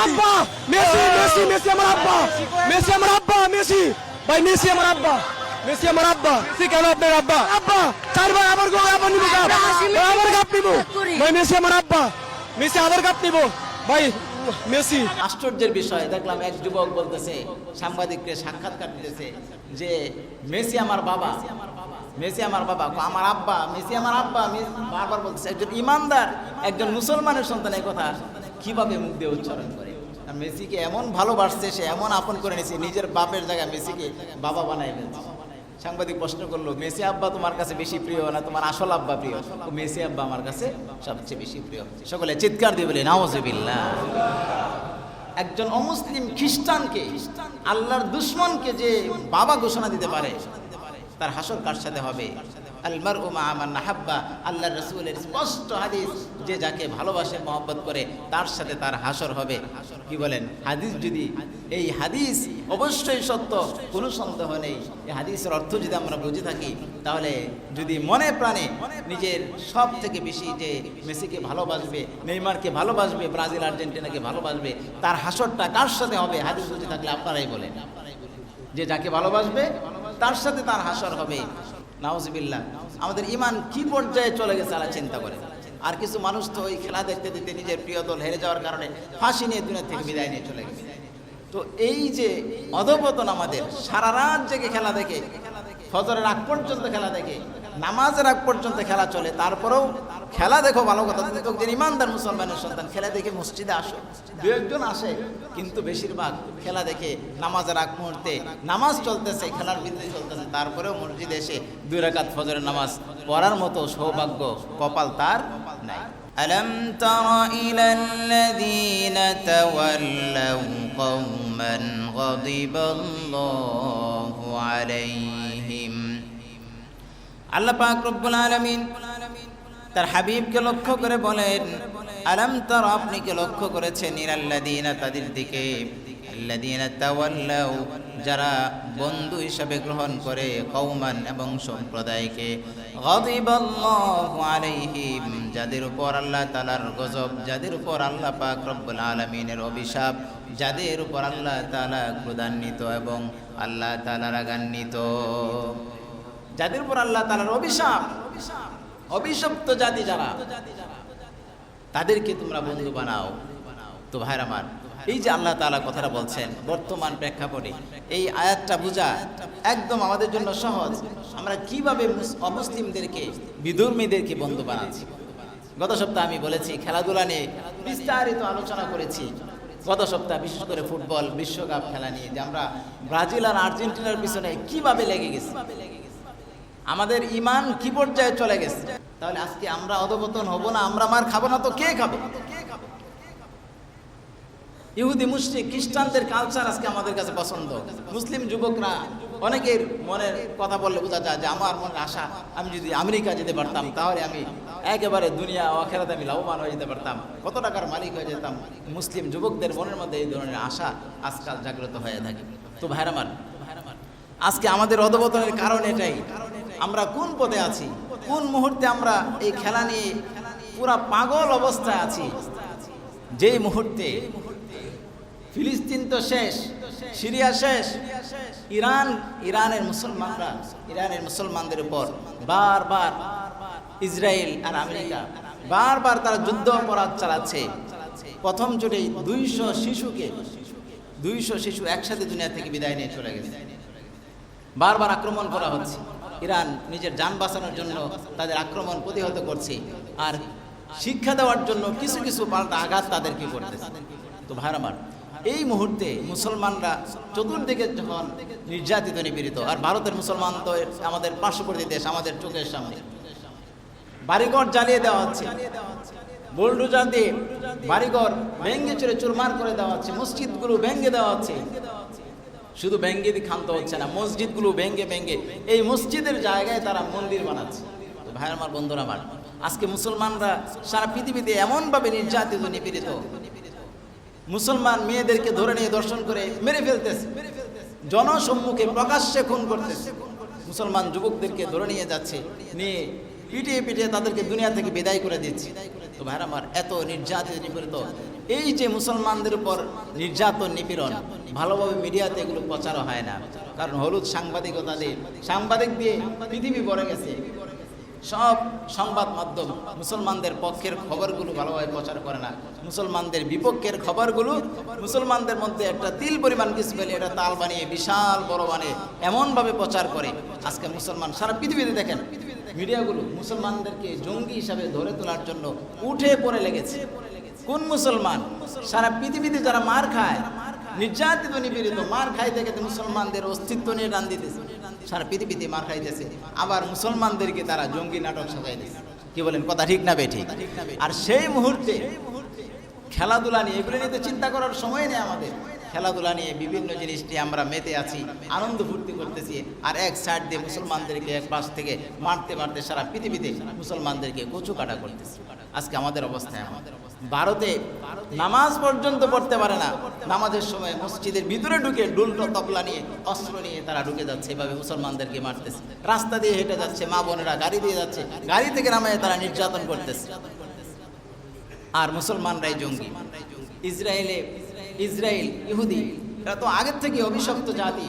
আব্বা Messi Messi Messi আমার আব্বা মেসি আমার আব্বা মেসি ভাই মেসি আমার আব্বা মেসি আমার আব্বা মেসি কেন আপনার আব্বা আব্বা চারবার আবার গো আবার নিব কাপ আবার কাপ নিব ভাই মেসি আমার আব্বা মেসি আবার কাপ নিব ভাই মেসি। আশ্চর্যের বিষয় দেখলাম এক যুবক বলতেছে, সাংবাদিককে সাক্ষাৎকার দিতেছে যে মেসি আমার বাবা, মেসি আমার বাবা, আমার আব্বা মেসি আমার আব্বা, বারবার বলতেছে। একজন ইমানদার একজন মুসলমানের সন্তান এই কথা কিভাবে মুখ দিয়ে উচ্চারণ করে? আর মেসিকে এমন ভালোবাসছে, সে এমন আপন করে নিয়েছে, নিজের বাপের জায়গায় মেসিকে বাবা বানাই ফেলছে। সাংবাদিক প্রশ্ন করলো, মেসি আব্বা তোমার কাছে বেশি প্রিয় না তোমার আসল আব্বা প্রিয়? মেসি আব্বা আমার কাছে সবচেয়ে বেশি প্রিয়। সকলে চিৎকার দিয়ে বলে নাউজুবিল্লাহ। একজন অমুসলিম খ্রিস্টানকে, আল্লাহর দুশমনকে যে বাবা ঘোষণা দিতে পারে, তার হাসর কার সাথে হবে? আল মারউ মা মান আহাব্বা, আল্লাহর রাসূলের স্পষ্ট হাদিস, যে যাকে ভালোবাসে মহব্বত করে তার সাথে তার হাসর হবে। কি বলেন? হাদিস যদি, এই হাদিস অবশ্যই সত্য, কোনো সন্দেহ নেই। এই হাদিসের অর্থ যদি আমরা বুঝে থাকি, তাহলে যদি মনে প্রাণে নিজের সব থেকে বেশি যে মেসিকে ভালোবাসবে, নেইমারকে ভালোবাসবে, ব্রাজিল আর্জেন্টিনাকে ভালোবাসবে, তার হাসরটা কার সাথে হবে? হাদিস বুঝে থাকলে আপনারাই বলেন। যে যাকে ভালোবাসবে তার সাথে তার হাসর হবে। নাউজুবিল্লাহ। আমাদের ঈমান কি পর্যায়ে চলে গেছে আল্লাহ চিন্তা করে। আর কিছু মানুষ তো ওই খেলা দেখতে দেখতে নিজের প্রিয় দল হেরে যাওয়ার কারণে ফাঁসি নিয়ে দুনিয়া থেকে বিদায় নিয়ে চলে গেছে। তো এই যে অধপতন, আমাদের সারা রাত জেগে খেলা দেখে, ফজরের আগ পর্যন্ত খেলা দেখে, নামাজের আগ পর্যন্ত খেলা চলে, তারপরেও খেলা দেখো ভালো কথা, যে ইমানদার মুসলমানের সন্তান খেলা দেখে মসজিদে আসো, দু একজন আসে, কিন্তু বেশিরভাগ খেলা দেখে নামাজের আগ মুহূর্তে নামাজ চলতেছে, খেলার ভিতরে চলতেছে, তারপরেও মসজিদে এসে 2 রাকাত ফজরের নামাজ পড়ার মতো সৌভাগ্য কপাল তার নাই। ألم تر إلى الذين تولوا قوما غضب الله عليهم। আল্লাহ পাক রব্বুল আলামিন তার হাবিবকে লক্ষ্য করে বলেন, আলাম তার, আপনি কি লক্ষ্য করেছেন, ইলাল্লাযীনা, তাদের দিকে, আল্লাযীনা তাওয়াল্লাউ, যারা বন্ধু হিসাবে গ্রহণ করে, কওমান, এবং সম্প্রদায়কে, গাযিবাল্লাহু আলাইহিম, যাদের উপর আল্লাহ তাআলার গজব, যাদের উপর আল্লাহ পাক রব্বুল আলামিনের অভিশাপ, যাদের উপর আল্লাহ তাআলা ক্রোধান্বিত এবং আল্লাহ তাআলা রাগান্বিত, যাদের উপর আল্লাহ তাআলার অভিশাপ, অভিশপ্ত জাতি যারা, তাদেরকে তোমরা বন্ধু বানাও। তো ভাইরা আমার, এই যে আল্লাহ তাআলা কথাটা বলছেন, বর্তমান প্রেক্ষাপটে এই আয়াতটা বোঝা একদম আমাদের জন্য সহজ। আমরা কিভাবে অমুসলিমদেরকে, বিধর্মীদেরকে বন্ধু বানাচ্ছি। গত সপ্তাহে আমি বলেছি, খেলাধুলা নিয়ে বিস্তারিত আলোচনা করেছি। গত সপ্তাহে বিশেষ করে ফুটবল বিশ্বকাপ খেলা নিয়ে, যে আমরা ব্রাজিল আর আর্জেন্টিনার পিছনে কিভাবে লেগে গেছি, আমাদের ঈমান কি পর্যায়ে চলে গেছে। তাহলে আজকে আমরা অধপতন হব না, আমরা মার খাবো না, তো কে খাবে? ইহুদি, মুশরিক, খ্রিস্টানদের কালচার আজকে আমাদের কাছে পছন্দ। মুসলিম যুবকরা, অনেকের মনের কথা বললে বোঝা যায় যে আমার মনের আশা, আমি যদি আমেরিকা যেতে পারতাম, তাহলে আমি একেবারে দুনিয়া ও আখিরাতে আমি লাভবান হয়ে যেতে পারতাম, কত টাকার মালিক হয়ে যেতাম। মুসলিম যুবকদের মনের মধ্যে এই ধরনের আশা আজকাল জাগ্রত হয়ে থাকে। তো ভাইরা আমার, আজকে আমাদের অধপতনের কারণ এটাই। আমরা কোন পথে আছি, কোন মুহূর্তে আমরা এই খেলা নিয়ে পুরা পাগল অবস্থায় আছি, যেই মুহূর্তে ফিলিস্তিন তো শেষ, সিরিয়া শেষ, ইরানের মুসলমানদের উপর বারবার ইসরায়েল আর আমেরিকা বারবার তারা যুদ্ধ অপরাধ চালাচ্ছে। প্রথম জুটেই 200 শিশু একসাথে দুনিয়া থেকে বিদায় নিয়ে চলে গেছে। বারবার আক্রমণ করা হচ্ছে। ইরান নিজের জান বাঁচানোর জন্য তাদের আক্রমণ প্রতিহত করছে, আর শিক্ষা দেওয়ার জন্য কিছু কিছু পাল্টা আঘাত তাদেরকে করতেছে। তো ভাইরা আমার, এই মুহূর্তে মুসলমানরা চতুর্দিকে যখন নির্যাতিত, নিপীড়িত, আর ভারতের মুসলমান তো আমাদের পার্শ্ববর্তী দেশ, আমাদের চোখের সামনে, বাড়িঘর জ্বালিয়ে দেওয়া হচ্ছে, বুলডোজার দিয়ে বাড়িঘর ভেঙে চুরে চুরমার করে দেওয়া হচ্ছে, মসজিদগুলো ভেঙে দেওয়া হচ্ছে। শুধু ভেঙে দিয়ে ক্ষান্ত হচ্ছে না, মসজিদগুলো ভেঙে এই মসজিদের জায়গায় তারা মন্দির বানাচ্ছে। তো ভাই আমার, বন্ধুরা আমার, আজকে মুসলমানরা সারা পৃথিবীতে এমনভাবে নির্যাতিত, নিপীড়িত, মুসলমান মেয়েদেরকে ধরে নিয়ে দর্শন করে মেরে ফেলতেছে, জনসম্মুখে প্রকাশ্যে খুন করতেছে, মুসলমান যুবকদেরকে ধরে নিয়ে যাচ্ছে, নিয়ে পিটিয়ে পিটিয়ে তাদেরকে দুনিয়া থেকে বিদায় করে দিচ্ছে। তো ভাইরা আমার, এত নির্যাতিত, নিপীড়িত এই যে মুসলমানদের উপর নির্যাতন নিপীড়ন, ভালোভাবে মিডিয়াতে এগুলো প্রচার হয় না, কারণ হলুদ সাংবাদিকতা দিয়ে, সাংবাদিক দিয়ে পৃথিবী ভরে গেছে। সব সংবাদ মাধ্যম মুসলমানদের পক্ষের খবরগুলো ভালোভাবে প্রচার করে না, মুসলমানদের বিপক্ষের খবরগুলো মুসলমানদের মধ্যে একটা তিল পরিমাণ কিছু পেলে এটা তাল বানিয়ে বিশাল বড় বানিয়ে এমনভাবে প্রচার করে। আজকে মুসলমান সারা পৃথিবীতে দেখেন মিডিয়াগুলো মুসলমানদেরকে জঙ্গি হিসাবে ধরে তোলার জন্য উঠে পড়ে লেগেছে। কোন মুসলমান? সারা পৃথিবীতে যারা মার খায়, নির্যাতিত নিপীড়িত, মার খাইতে খেতে মুসলমানদের অস্তিত্ব নিয়ে টান দিতেছে, সারা পৃথিবীতে মার খাইতেছে, আবার মুসলমানদেরকে তারা জঙ্গি নাটক সাজাই দিচ্ছে। কি বলেন, কথা ঠিক না বেঠিক? আর সেই মুহূর্তে খেলাধুলা নিয়ে, এগুলো নিয়ে তো চিন্তা করার সময় নেই আমাদের। খেলাধুলা নিয়ে বিভিন্ন জিনিস নিয়ে আমরা মেতে আছি, আনন্দ ফুর্তি করতেছি, আর এক সাইড দিয়ে মুসলমানদেরকে এক পাশ থেকে মারতে মারতে সারা পৃথিবীতে মুসলমানদেরকে কচু কাটা করতেছি। আজকে আমাদের অবস্থা এমন। ভারতে নামাজ পর্যন্ত পড়তে পারে না, নামাজের সময় মসজিদের ভিতরে ঢুকে ডুল তবলা নিয়ে অস্ত্র নিয়ে তারা ঢুকে যাচ্ছে, এভাবে মুসলমানদেরকে মারতেছে। রাস্তা দিয়ে হেঁটে যাচ্ছে মা বোনেরা, গাড়ি দিয়ে যাচ্ছে, গাড়ি থেকে নামায় তারা নির্যাতন করতেছে। আর মুসলমানরাই জঙ্গি। ইসরায়েল ইহুদি, এরা তো আগের থেকে অভিশপ্ত জাতি।